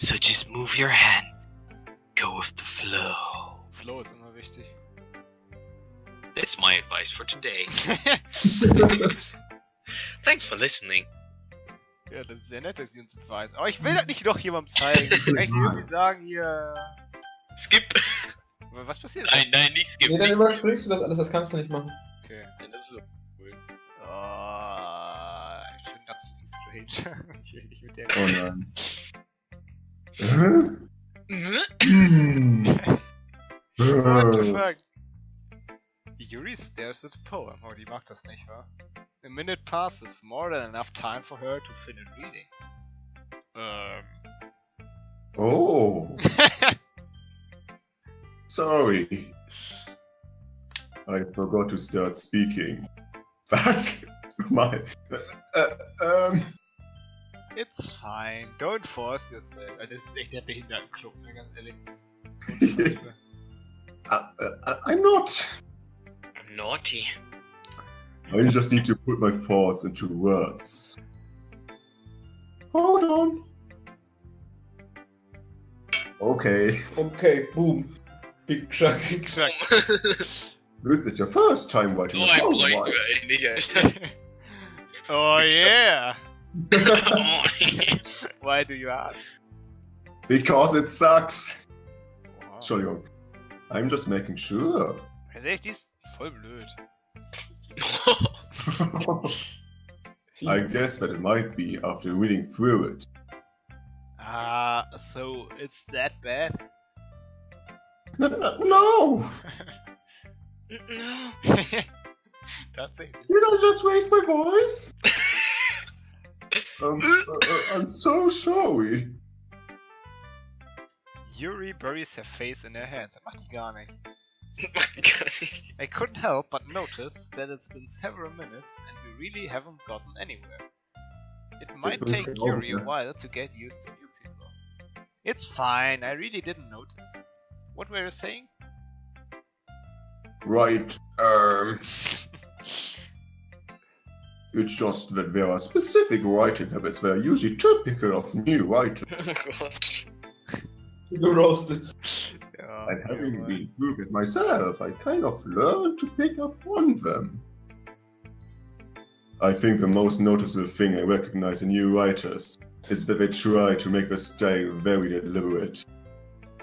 So just move your hand. Go with the flow. Flow ist immer wichtig. That's my advice for today. Thanks for listening. Ja, das ist sehr nett, dass Sie uns beweisen. Aber ich will das nicht noch jemandem zeigen. Ich kann irgendwie sagen, hier... Skip. Was passiert? Nein, nicht skip. Nee, dann nicht überspringst du das alles, das kannst du nicht machen. Okay. Ja, das ist so cool. Oh, ich finde das so strange. Ich will nicht mit der... Oh nein. What the fuck? Yuri stares at the poem. Oh, die mag das nicht, wa? A minute passes, more than enough time for her to finish reading. Oh, sorry. I forgot to start speaking. Was? Mal. It's fine, don't force yourself. Das ist echt der Behindertenclub, ne, ganz ehrlich. I'm not. I'm naughty. I just need to put my thoughts into words. Hold on. Okay. Okay, boom. Big Chuck. Exakt. This is your first time writing Oh, a ein song, bräuchten right? wir eigentlich nicht, Alter. Oh yeah! Oh, Why do you ask? Because it sucks. Wow. Entschuldigung. I'm just making sure. Ganz ehrlich, die ist voll blöd. I guess that it might be after reading through it. Ah, so it's that bad? No! no. Tatsächlich. Did I just raise my voice? I'm so sorry. Yuri buries her face in her hands. Das macht die gar nicht. Macht die gar nicht. I couldn't help but notice that it's been several minutes and we really haven't gotten anywhere. It might take Yuri a while to get used to new people. It's fine, I really didn't notice. What were you saying? Right, it's just that there are specific writing habits that are usually typical of new writers. Oh Gott. Roasted. Ja, And having been through it myself, I kind of learned to pick up on them. I think the most noticeable thing I recognize in new writers is that they try to make the style very deliberate.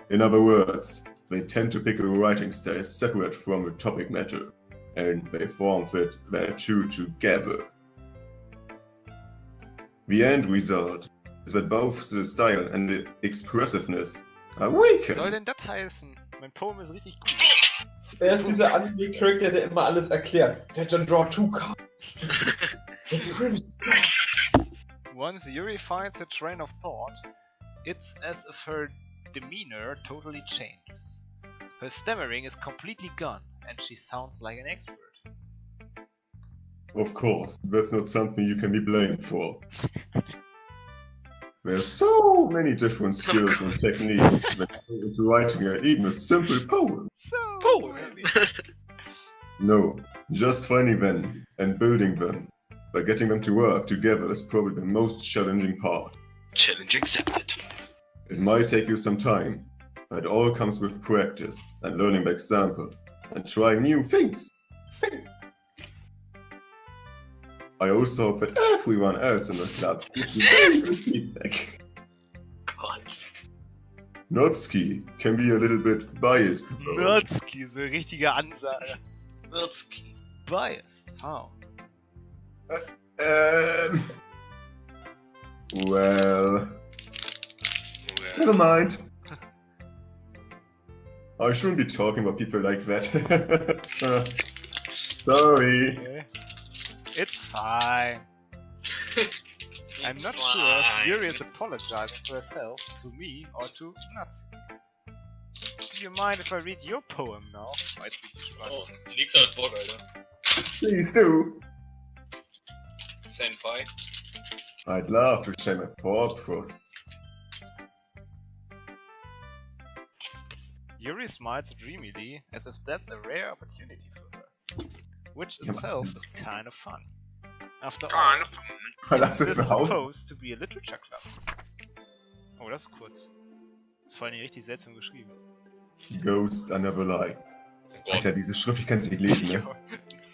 In other words, they tend to pick a writing style separate from the topic matter, and they form their two together. The end result is that both the style and the expressiveness are Was weakened. soll denn das heißen? Mein Poem ist richtig gut. Er ist dieser Anime-Charakter, der immer alles erklärt. Der John Draw 2 Card. Once Yuri finds her train of thought, it's as if her demeanor totally changes. Her stammering is completely gone, and she sounds like an expert. Of course, that's not something you can be blamed for. There are so many different skills and techniques that go into writing even a simple poem. So many. No, just finding them and building them, by getting them to work together is probably the most challenging part. Challenge accepted. It might take you some time, but it all comes with practice and learning by example and trying new things. I also hope that everyone else in the club gives you very good feedback. Gott. Notski can be a little bit biased, though. Notski, so eine richtige Ansage. Wirzki. Biased? How? Well, never mind. I shouldn't be talking about people like that. Sorry. Okay. It's fine. I'm not sure if Yuri is apologizing to herself, to me, or to Natsu. Do you mind if I read your poem now? Oh, jetzt bin ich gespannt. Oh, nix als Bock, Alter. Please do. Senpai. I'd love to share my thought process. Yuri smiles dreamily, as if that's a rare opportunity for her. Which itself is kind of fun. After all, Kind of fun. this is supposed to be a literature club. Oh, Oh, das ist kurz. Das ist vor allem richtig seltsam geschrieben. Ghost I never lie. Gott. Alter, diese Schrift, ich kann sie nicht lesen, ne?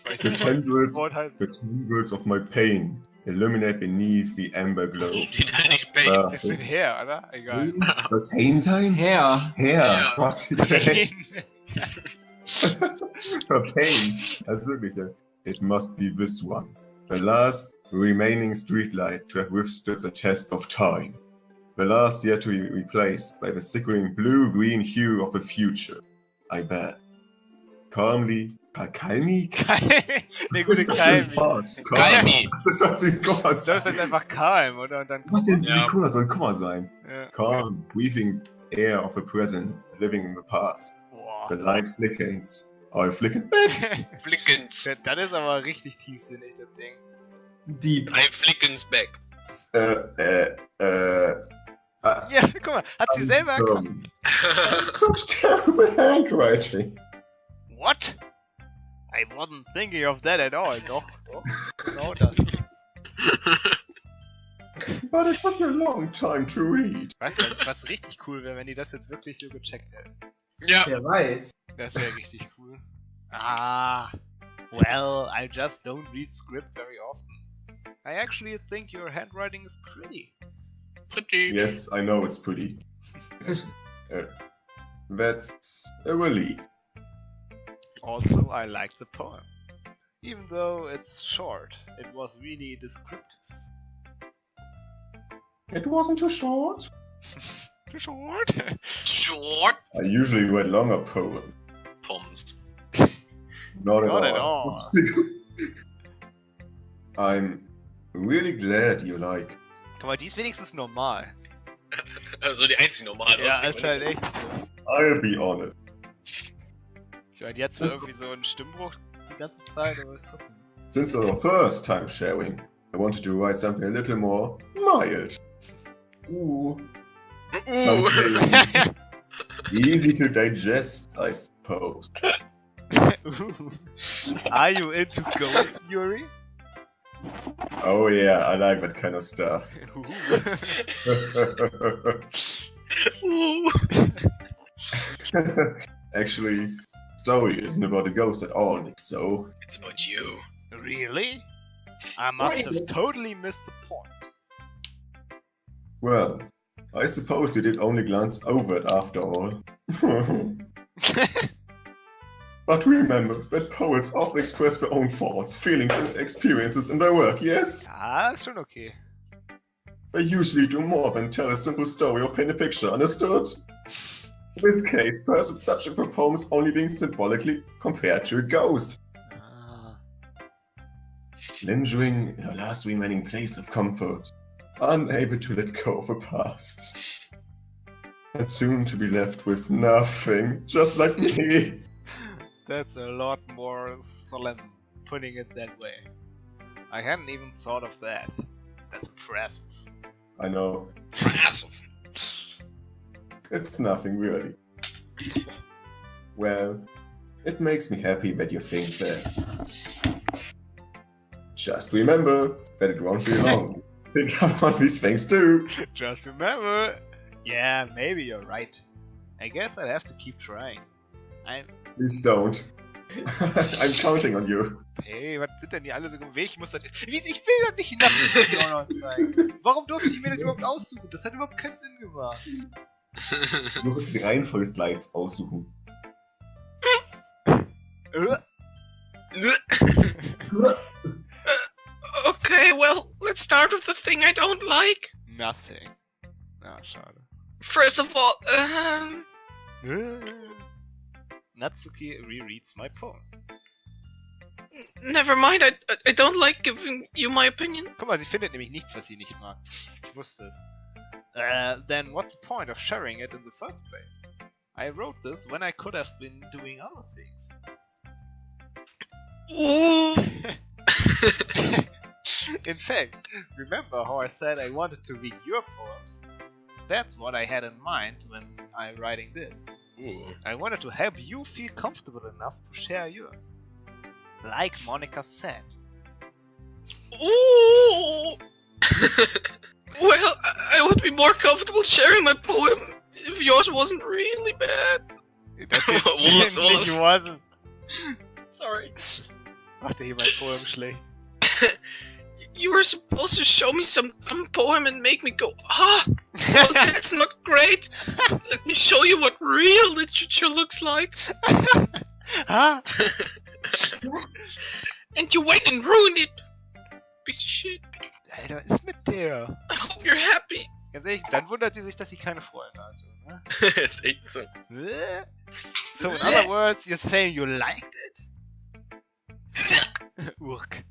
Das The tendrils, Wort halt. the tendrils of my pain illuminate beneath the amber glow. Steht da nicht Bane? Das wird her, oder? Egal. Was Hain sein? Her. Her. Ja. Gott. For pain. Das wirkliche. It must be this one. The last remaining streetlight to have withstood the test of time. The last yet to be replaced by the sickering blue-green hue of the future. I bet. Calmly. Kalmi? Ne, gute Kalmi. Kalmi. Das ist also ein Gott. Das ist jetzt einfach Kalm, oder? Und dann Was denn? Ja. Semikolon soll ein Komma sein. Ja. Calm, breathing air of the present, living in the past. The Boah. light flickens. Oh, flicken. Flickens. Das ist aber richtig tiefsinnig, das Ding. Deep. I flickens back. Ja, guck mal, hat sie selber erkannt. Such terrible handwriting. What? I wasn't thinking of that at all. Doch, genau das. But it took a long time to read. Weißt du, was richtig cool wäre, wenn die das jetzt wirklich so gecheckt hätten? Ja. Wer weiß. Das wäre richtig cool. Ah, well, I just don't read script very often. I actually think your handwriting is pretty. Pretty. Yes, I know it's pretty. That's a relief. Also, I like the poem. Even though it's short, it was really descriptive. It wasn't too short. Too short? Short I usually write longer poems. Not Not at at all. all. I'm really glad you like. Guck mal, die ist wenigstens normal. Also die einzige normale. Ja, ist halt echt so. I'll be honest. Ich meine, die hat zwar irgendwie so einen Stimmbruch die ganze Zeit, aber ist trotzdem. Since our first time sharing, I wanted to write something a little more mild. Ooh. Something easy to digest, I suppose. Are you into ghost theory? Oh yeah, I like that kind of stuff. Actually, story isn't about a ghost at all, Nick, so... It's about you. Really? I must have totally missed the point. Well, I suppose you did only glance over it after all. But remember that poets often express their own thoughts, feelings, and experiences in their work, yes? Ja, ist schon okay. They usually do more than tell a simple story or paint a picture, understood? In this case, perhaps the subject of a poem is only being symbolically compared to a ghost, Ah. lingering in a last remaining place of comfort, unable to let go of the past, and soon to be left with nothing, just like me. That's a lot more solemn, putting it that way. I hadn't even thought of that. That's impressive. I know, Massive. it's nothing really. Well, it makes me happy that you think that. Just remember that it won't be long. Pick up on these things too. Just remember. Yeah, maybe you're right. I guess I'll have to keep trying. Please don't. I'm counting on you. Hey, was sind denn die alle so gewählt? Ich muss das. Ich will doch nicht nach zeigen. Warum durfte ich mir das überhaupt aussuchen? Das hat überhaupt keinen Sinn gemacht. Du musst die Reihenfolge Slides aussuchen. Okay, well, let's start with the thing I don't like. Nothing. Na, schade. First of all, Natsuki rereads my poem. never mind, I don't like giving you my opinion. Guck mal, sie findet nämlich nichts, was sie nicht mag. Ich wusste es. Then what's the point of sharing it in the first place? I wrote this when I could have been doing other things. Ooh. In fact, remember how I said I wanted to read your poems? That's what I had in mind when I'm writing this. Ooh. I wanted to help you feel comfortable enough to share yours. Like Monica said. Ooh. Well, I would be more comfortable sharing my poem if yours wasn't really bad. Das Was? nicht wasn't. Sorry. Macht er hier mein Poem schlecht? You were supposed to show me some poem and make me go, ah, well, that's not great. Let me show you what real literature looks like. Ah! And you went and ruined it. Piece of shit. Alter, was ist mit der? I hope you're happy. Ganz ehrlich, dann wundert sie sich, dass sie keine Freunde hat. Ne? Ist echt so. So, in other words, you're saying you liked it? Urk.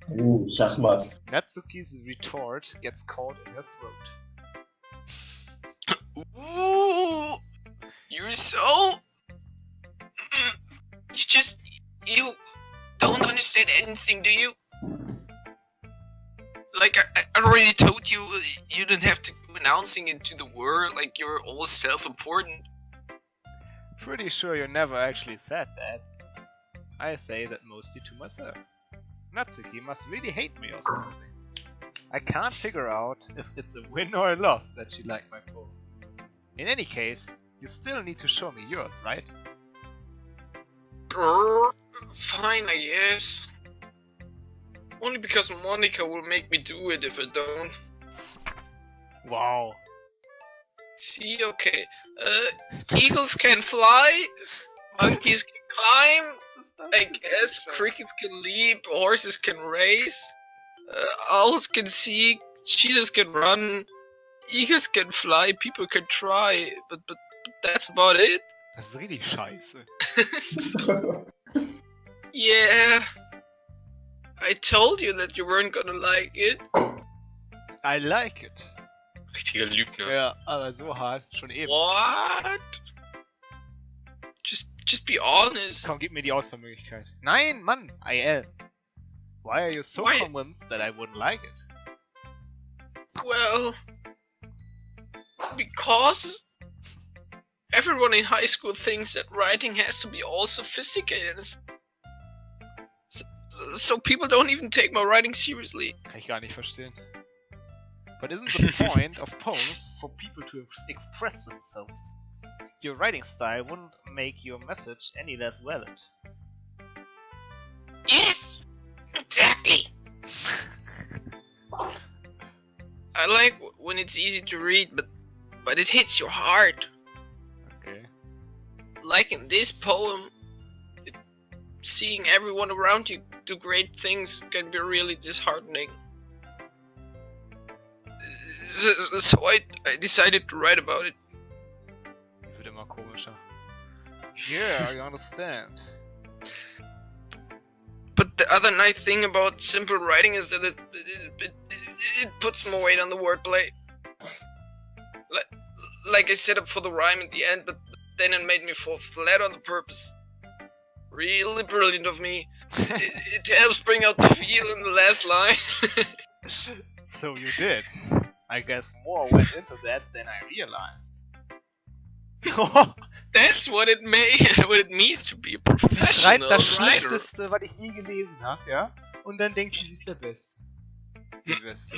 Schachmatt. Natsuki's retort gets caught in her throat. Ooh, you're so... You don't understand anything, do you? Like, I already told you, you don't have to go announcing it to the world like you're all self-important. Pretty sure you never actually said that. I say that mostly to myself. Natsuki must really hate me or something. I can't figure out if it's a win or a loss that she liked my poem. In any case, you still need to show me yours, right? Fine, I guess. Only because Monica will make me do it if I don't. Wow. See, okay. Eagles can fly, monkeys can climb, I guess crickets can leap, horses can race, owls can see, cheetahs can run, eagles can fly, people can try, but that's about it. Das ist richtig scheiße. Yeah. I told you that you weren't gonna like it. I like it. Richtiger Lügner. Ja, aber so hart, schon eben. What? Just be honest. Komm, gib mir die Auswahlmöglichkeit. Nein, Mann, IL. Why are you so Why? convinced that I wouldn't like it? Well, because everyone in high school thinks that writing has to be all sophisticated. So people don't even take my writing seriously. Kann ich gar nicht verstehen. But isn't the point of poems for people to express themselves? Your writing style wouldn't make your message any less valid. Yes, exactly. I like when it's easy to read, but it hits your heart. Okay. Like in this poem, seeing everyone around you do great things can be really disheartening. So I decided to write about it. Wird immer komischer. Yeah, I understand. But the other nice thing about simple writing is that it puts more weight on the wordplay. Like I set up for the rhyme at the end, but then it made me fall flat on the purpose. Really brilliant of me. It helps bring out the feel in the last line. So you did. I guess more went into that than I realized. That's what it means to be a Schreibt professional das writer. Schlechteste, was ich je gelesen habe, ja? Und dann denkt sie ist der Beste. Die Beste.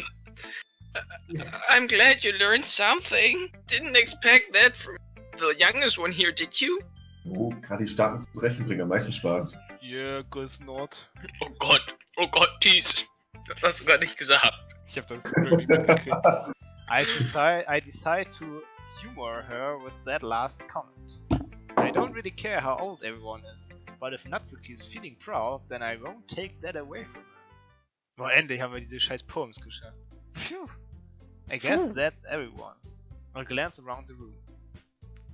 I'm glad you learned something. Didn't expect that from the youngest one here, did you? Oh, gerade die Starken zum Brechen bringen am meisten Spaß. Yeah, guess not. Oh Gott, Thies. Das hast du gar nicht gesagt. Ich hab das wirklich mitgekriegt. I decide to humor her with that last comment. I don't really care how old everyone is, but if Natsuki is feeling proud, then I won't take that away from her. Boah, endlich haben wir diese scheiß Poems geschafft. Phew. I guess that's everyone. I'll glance around the room.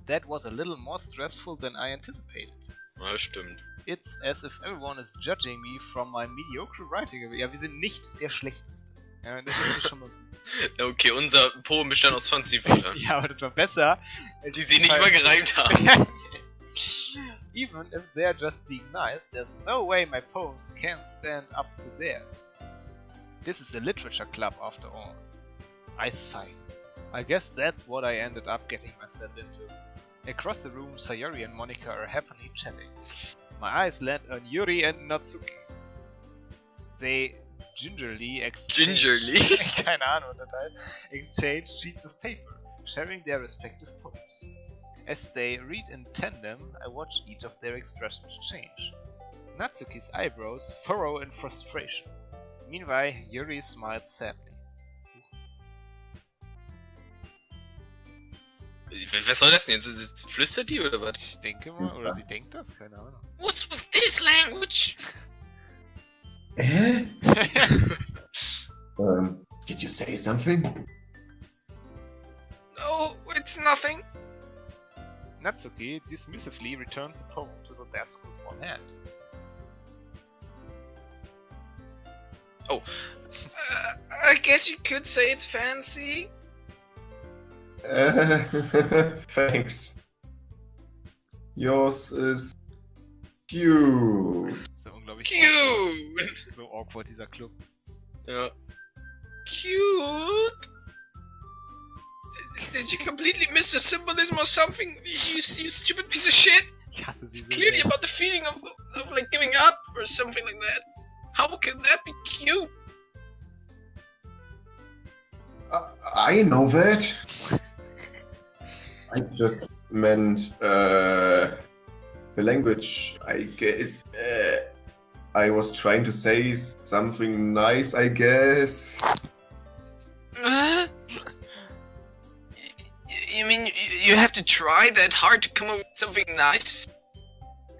That was a little more stressful than I anticipated. Ja, stimmt. It's as if everyone is judging me from my mediocre writing. Ja, wir sind nicht der Schlechteste. Ja, das ist schon mal gut. Okay, unser Poem bestand aus 20 Wörtern. Ja, aber das war besser. Als Die sie nicht mal gereimt haben. Even if they're just being nice, there's no way my poems can stand up to theirs. This is a literature club after all. I sigh. I guess that's what I ended up getting myself into. Across the room, Sayori and Monica are happily chatting. My eyes land on Yuri and Natsuki. They gingerly keine Ahnung, was das heißt, exchange sheets of paper, sharing their respective poems. As they read in tandem, I watch each of their expressions change. Natsuki's eyebrows furrow in frustration. Meanwhile, Yuri smiles sadly. Was soll das denn jetzt? Flüstert die oder was? Ich denke mal, oder sie denkt das, keine Ahnung. What's with this language? Did you say something? No, it's nothing. Natsuki dismissively returned the poem to the desk with one hand. Oh, I guess you could say it's fancy. Thanks. Yours is cute. So unglaublich Cute. awkward. So awkward, dieser Club. Ja. Cute. Did you completely miss the symbolism or something? You stupid piece of shit. Ich hasse It's diese clearly Welt. about the feeling of like giving up or something like that. How can that be cute? I know that. I just meant the language, I guess. I was trying to say something nice, I guess. You mean you have to try that hard to come up with something nice?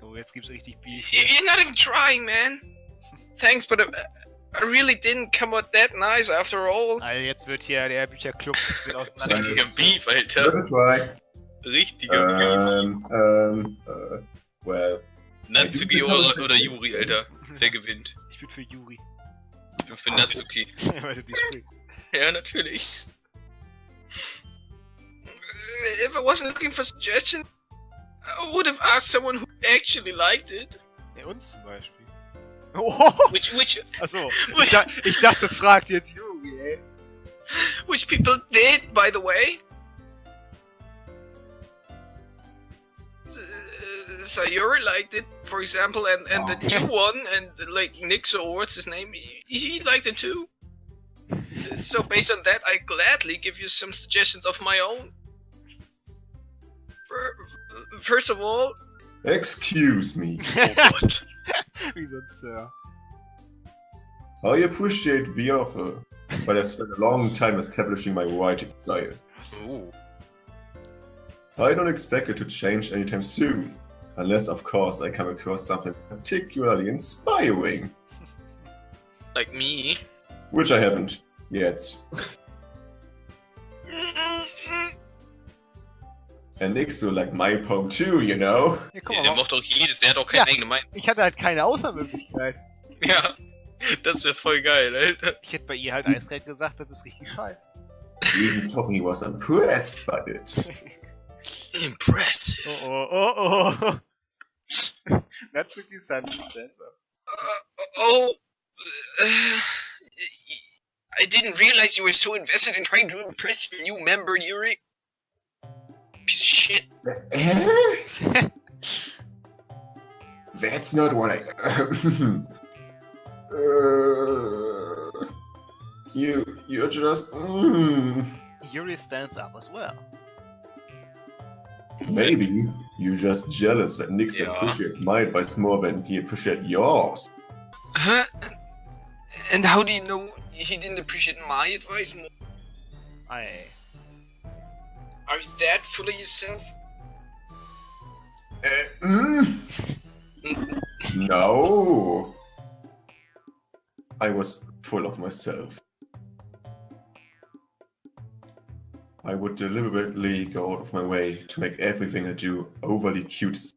Oh, jetzt gibt's richtig Beef. You're not even trying, man. Thanks, but I really didn't come out that nice after all. Also jetzt wird hier der Bücherclub Richtiger auseinandergezogen. Beef, Alter. Let me try. Richtiger Beef. Well. Natsuki oder Yuri, Alter. Wer gewinnt? Ich bin für Yuri. Ich bin für Natsuki. Weil du die sprichst. Ja, natürlich. If I wasn't looking for suggestions, I would have asked someone who actually liked it. Ja, uns zum Beispiel. Oh! Which Achso, ich dachte, das fragt jetzt Yuri, ey. which people did, by the way. Sayuri liked it, for example, and the new one, and like Nixo, or what's his name, he liked it too. So based on that, I gladly give you some suggestions of my own. First of all... Excuse me. Oh God. Wie sonst, Sir. I appreciate the offer, but I've spent a long time establishing my writing style. Ooh. I don't expect it to change anytime soon, unless of course I come across something particularly inspiring. Like me. Which I haven't, yet. And Nixo like my poem too, you know? Ja, guck Ja, mal, der mochte doch jedes, der hat auch keine Ja. eigene Meinung. ich hatte halt keine Auswahlmöglichkeit. Ja, das wäre voll geil, Alter. Ich hätte bei ihr halt eiskalt gesagt, das ist richtig scheiße. Even Tommy was impressed by it. Impressive. Oh. Natsuki San besser. I didn't realize you were so invested in trying to impress your new member, Yuri. Piece of shit. That's not what I... You're just... Yuri stands up as well. Maybe you're just jealous that Nixon Yeah. appreciates my advice more than he appreciates yours. Huh? And how do you know he didn't appreciate my advice more? Are you that full of yourself? No. I was full of myself. I would deliberately go out of my way to make everything I do overly cute.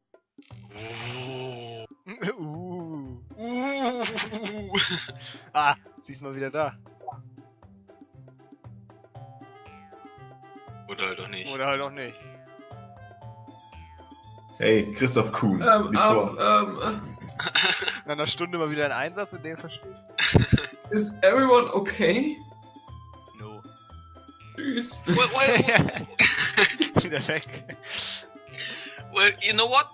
Ah, sie ist mal wieder da. Oder halt auch nicht. Oder halt auch nicht. Hey, Christoph Kuhn, bist du? Nach einer Stunde mal wieder ein Einsatz, in dem verschläft. Is everyone okay? No. Tschüss. Wieder weg. Well, you know what?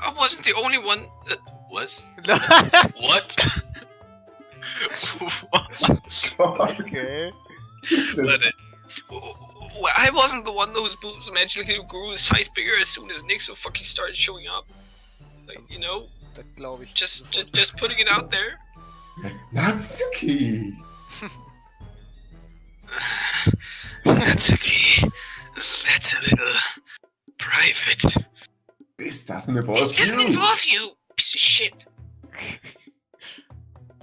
I wasn't the only one. Was? What? Okay. Warte. I wasn't the one whose boobs magically grew a size bigger as soon as Nixo fucking started showing up. Like, you know, Das glaube ich. just putting it out there. Natsuki! Natsuki, that's a little private. This doesn't involve It doesn't you! involve you, piece of shit.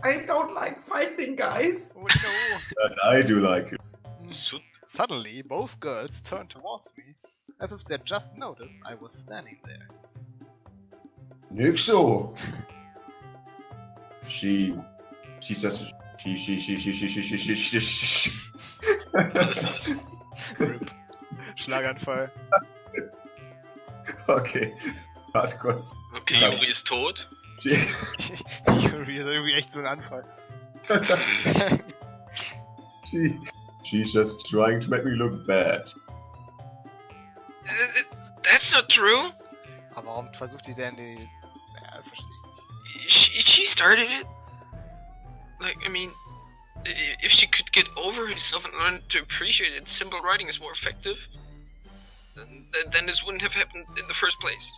I don't like fighting, guys. Oh no. But I do like it. Suddenly, both girls turned towards me, as if they just noticed I was standing there. Nixo! She says she. Rip. Schlaganfall. Okay, warte kurz. Okay, Yuri ist tot. She, Irgendwie echt so ein Anfall. she's just trying to make me look bad. That's not true. Aber warum versucht die denn die... Ja, verstehe ich nicht. She started it. Like, I mean, if she could get over herself and learn to appreciate it, simple writing is more effective, then this wouldn't have happened in the first place.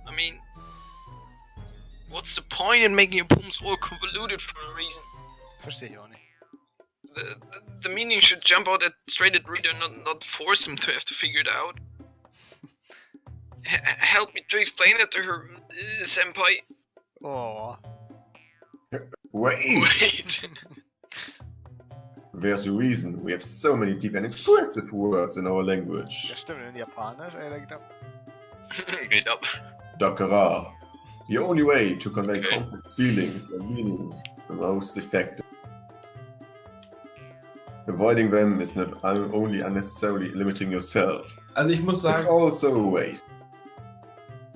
I mean, what's the point in making your poems all convoluted for no reason? Verstehe ich auch nicht. The meaning should jump out straight at reader, not force him to have to figure it out. Help me to explain it to her, senpai. Oh. Wait! Wait. There's a reason we have so many deep and expressive words in our language. Ja stimmt, in Japanisch, ey, da geht ab. Geht ab. Dakara. The only way to convey Okay. complex feelings and meaning the most effective. Avoiding them is not only unnecessarily limiting yourself. Also ich muss It's sagen, also a waste.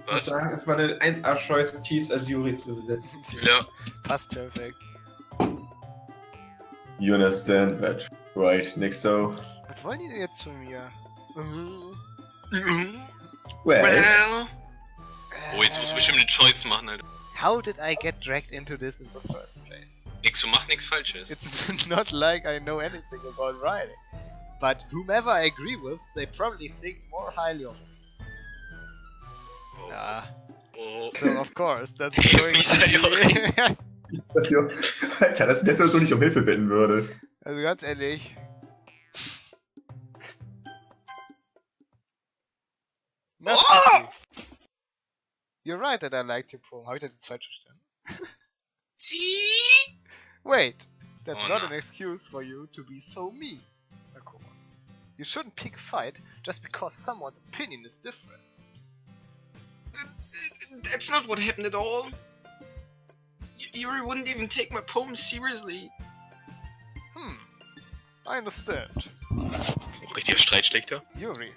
Was? es war eine 1A-Choice, Tees als Yuri zu besetzen. Ja. Passt perfekt. You understand that, right, Nixo? Was wollen die denn jetzt von mir? Well, Well. Oh, jetzt muss bestimmt eine Choice machen, Alter. How did I get dragged into this in the first place? Nix, du mach nichts Falsches. It's not like I know anything about writing. But whomever I agree with, they probably think more highly of me. Oh. Ah, Oh. so of course, that's Wie going sei to be... Alter, das ist jetzt, als wenn ich um Hilfe bitten würde. Also ganz ehrlich... Oh! You're right that I liked your poem. Habe ich das jetzt falsch verstanden? See? Wait, that's Oh, not no. an excuse for you to be so mean. Na, guck mal. You shouldn't pick a fight just because someone's opinion is different. That's not what happened at all. Yuri wouldn't even take my poem seriously. I understand. Richtiger Streitschlächter. Yuri,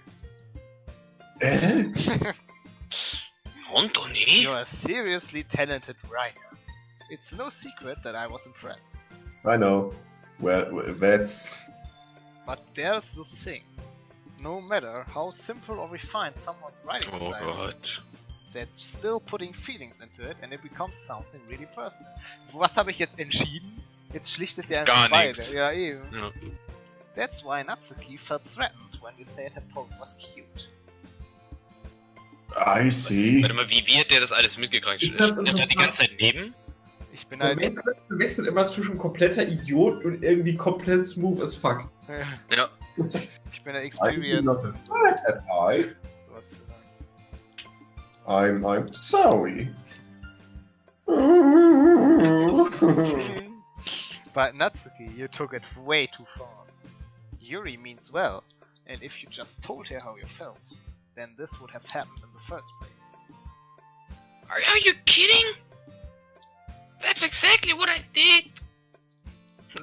Anthony? you're a seriously talented writer. It's no secret that I was impressed. I know. Well, that's... But there's the thing. No matter how simple or refined someone's writing Oh style, Gott. they're still putting feelings into it and it becomes something really personal. Was habe ich jetzt entschieden? Jetzt schlichtet der Gar einfach beide. nichts. Ja, eben. Ja. That's why Natsuki felt threatened when you said her poem was cute. I see. Warte mal, wie hat der das alles mitgekriegt? Ist das Stand er da die ganze Zeit neben? Ich bin Der halt... Main-Character wechselt immer zwischen kompletter Idiot und irgendwie komplett smooth as fuck. Ja. Ich bin der I did Experience. not decide at I. Sowas zu sagen. I'm sorry. But Natsuki, you took it way too far. Yuri means well, and if you just told her how you felt, then this would have happened in the first place. Are you kidding? That's exactly what I did.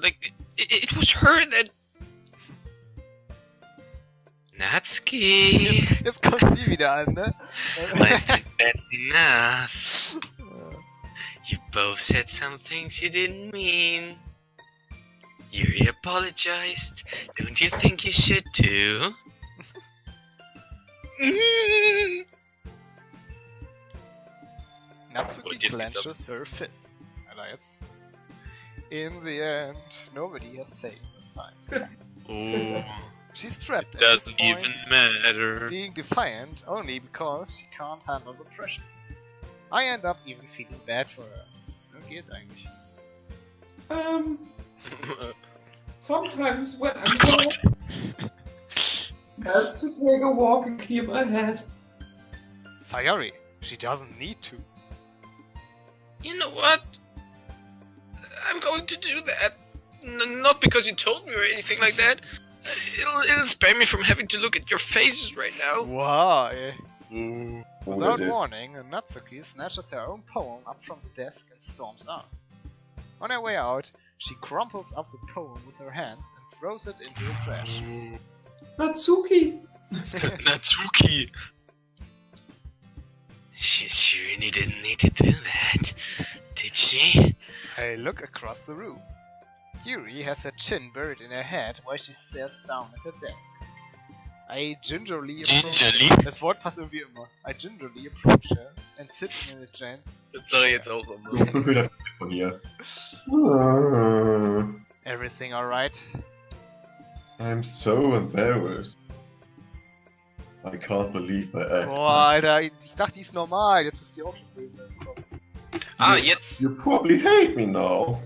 Like, it was her that... Natsuki. Jetzt kommt sie wieder an, ne? I think that's enough. You both said some things you didn't mean. Yuri apologized. Don't you think you should too? Natsuki Und jetzt geht's ab. clenches her fists. Alter, jetzt... In the end, nobody has taken the sign. Oh, She's trapped at doesn't this point, even matter. being defiant only because she can't handle the pressure. I end up even feeling bad for her. No geht eigentlich. Sometimes when I'm bored, helps to take a walk and clear my head. Sayori, she doesn't need to. You know what? I'm going to do that. Not because you told me or anything like that. It'll spare me from having to look at your faces right now. Why? Ooh. Without warning, Natsuki snatches her own poem up from the desk and storms out. On her way out, she crumples up the poem with her hands and throws it into the trash. Natsuki! Natsuki! She surely didn't need to do that, did she? I look across the room. Yuri has her chin buried in her head while she stares down at her desk. I gingerly approach. Das Wort passt irgendwie immer. I gingerly approach her and sit in a chance. Das sag ich jetzt auch immer. So 5 Meter von hier. Everything alright? I'm so embarrassed. I can't believe my act. Boah, Alter, ich dachte, die ist normal. Jetzt ist die auch schon böse im Kopf. Ah, jetzt. You probably hate me now.